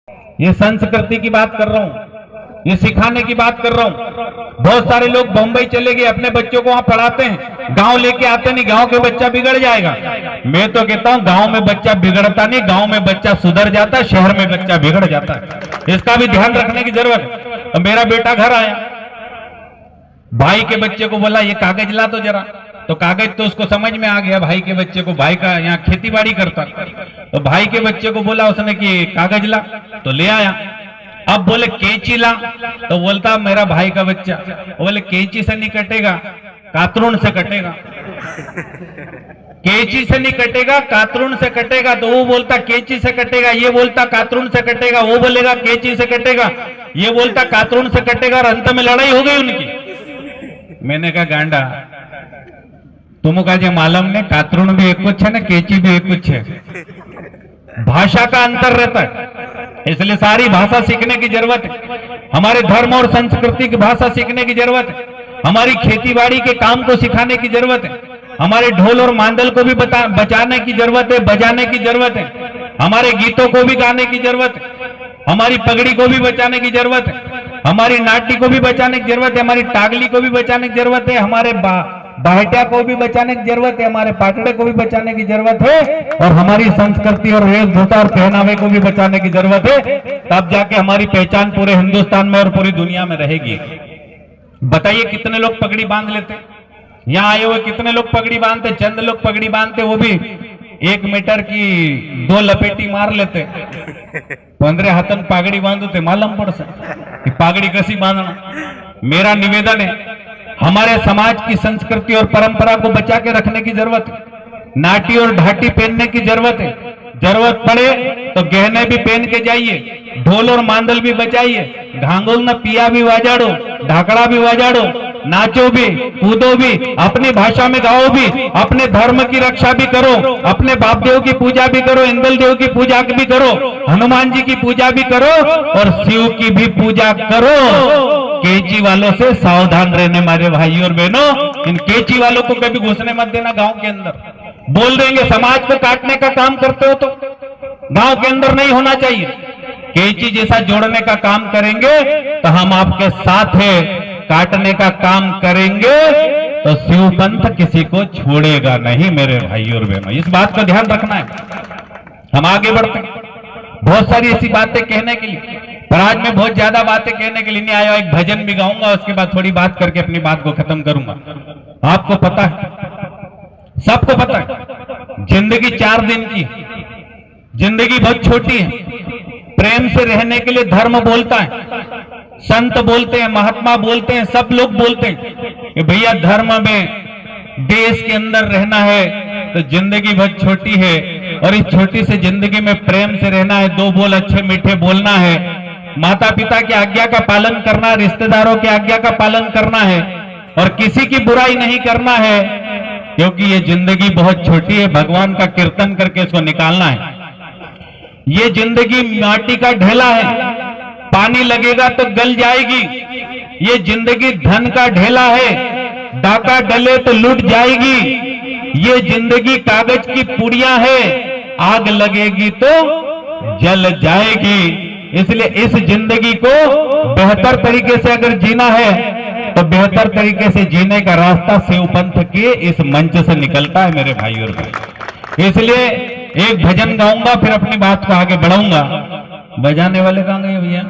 ये संस्कृति की बात कर रहा हूं, ये सिखाने की बात कर रहा हूं। बहुत सारे लोग बम्बई चले गए, अपने बच्चों को वहां पढ़ाते हैं, गांव लेके आते नहीं, गांव के बच्चा बिगड़ जाएगा। मैं तो कहता हूं गांव में बच्चा बिगड़ता नहीं, गांव में बच्चा सुधर जाता है, शहर में बच्चा बिगड़ जाता है। इसका भी ध्यान रखने की जरूरत है। तो मेरा बेटा घर आया, भाई के बच्चे को बोला ये कागज ला तो जरा, तो कागज तो उसको समझ में आ गया भाई के बच्चे को, भाई का यहाँ खेती बाड़ी करता। तो भाई के बच्चे को बोला उसने कि कागज ला, तो ले आया। अब बोले कैंची ला, तो बोलता मेरा भाई का बच्चा, बोले कैंची से नहीं कटेगा, कातरून से कटेगा। कैंची से नहीं कटेगा, कातरून से कटेगा। तो वो बोलता कैंची से कटेगा, ये बोलता कातरून से कटेगा, वो बोलेगा कैंची से कटेगा, ये बोलता कातरून से कटेगा, और अंत में लड़ाई हो गई उनकी। मैंने कहा गांडा तुमका जो मालूम ने कातरून भी एक कुछ है ना, कैंची भी एक कुछ है। भाषा का अंतर रहता है, इसलिए सारी भाषा सीखने की जरूरत है। हमारे धर्म और संस्कृति की भाषा सीखने की जरूरत है, हमारी खेतीबाड़ी के काम को सिखाने की जरूरत है, हमारे ढोल और मांदल को भी बचाने की जरूरत है, बजाने की जरूरत है, हमारे गीतों को भी गाने की जरूरत है, हमारी पगड़ी को भी बचाने की जरूरत है, हमारी नाटी को भी बचाने की जरूरत है, हमारी टागली को भी बचाने की जरूरत है, हमारे बाहटिया को भी बचाने की जरूरत है, हमारे पाटड़े को भी बचाने की जरूरत है, और हमारी संस्कृति और वेशभूषा और पहनावे को भी बचाने की जरूरत है। तब जाके हमारी पहचान पूरे हिंदुस्तान में और पूरी दुनिया में रहेगी। बताइए कितने लोग पगड़ी बांध लेते, यहाँ आए हुए कितने लोग पगड़ी बांधते, चंद लोग पगड़ी बांधते, वो भी 1 मीटर की 2 लपेटी मार लेते, 15 हाथन पागड़ी बांधते, मालूम पड़ सकती पागड़ी कैसी बांधना। मेरा निवेदन है हमारे समाज की संस्कृति और परंपरा को बचा के रखने की जरूरत है। नाटी और ढाटी पहनने की जरूरत है, जरूरत पड़े तो गहने भी पहन के जाइए, ढोल और मांदल भी बजाइए, घांगोल न पिया भी बजाड़ो, ढाकड़ा भी बजाड़ो, नाचो भी, कूदो भी, अपनी भाषा में गाओ भी, अपने धर्म की रक्षा भी करो, अपने बाप देव की पूजा भी करो, इंदल देव की पूजा भी करो, हनुमान जी की पूजा भी करो, और शिव की भी पूजा करो। केची वालों से सावधान रहने मेरे भाइयों और बहनों, इन केची वालों को कभी घुसने मत देना गांव के अंदर। बोल देंगे समाज को काटने का काम करते हो तो गांव के अंदर नहीं होना चाहिए। केची जैसा जोड़ने का काम करेंगे तो हम आपके साथ हैं, काटने का काम करेंगे तो शिव पंथ किसी को छोड़ेगा नहीं मेरे भाइयों और बहनों, इस बात का ध्यान रखना है। हम आगे बढ़ते हैं, बहुत सारी ऐसी बातें कहने के लिए, पर आज मैं बहुत ज्यादा बातें कहने के लिए नहीं आया। एक भजन भी गाऊंगा, उसके बाद थोड़ी बात करके अपनी बात को खत्म करूंगा। आपको पता है, सबको पता है, जिंदगी 4 दिन की, जिंदगी बहुत छोटी है। प्रेम से रहने के लिए धर्म बोलता है, संत बोलते हैं, महात्मा बोलते हैं, सब लोग बोलते हैं कि भैया धर्म में देश के अंदर रहना है तो जिंदगी बहुत छोटी है, और इस छोटी सी जिंदगी में प्रेम से रहना है, 2 बोल अच्छे मीठे बोलना है, माता पिता की आज्ञा का पालन करना है, रिश्तेदारों की आज्ञा का पालन करना है, और किसी की बुराई नहीं करना है, क्योंकि ये जिंदगी बहुत छोटी है। भगवान का कीर्तन करके इसको निकालना है। ये जिंदगी माटी का ढेला है, पानी लगेगा तो गल जाएगी। ये जिंदगी धन का ढेला है, डाका डले तो लूट जाएगी। ये जिंदगी कागज की पुड़िया है, आग लगेगी तो जल जाएगी। इसलिए इस जिंदगी को बेहतर तरीके से अगर जीना है तो बेहतर तरीके से जीने का रास्ता शिव पंथ के इस मंच से निकलता है मेरे भाई और बहन। इसलिए एक भजन गाऊंगा, फिर अपनी बात को आगे बढ़ाऊंगा। बजाने वाले कहां गए भैया?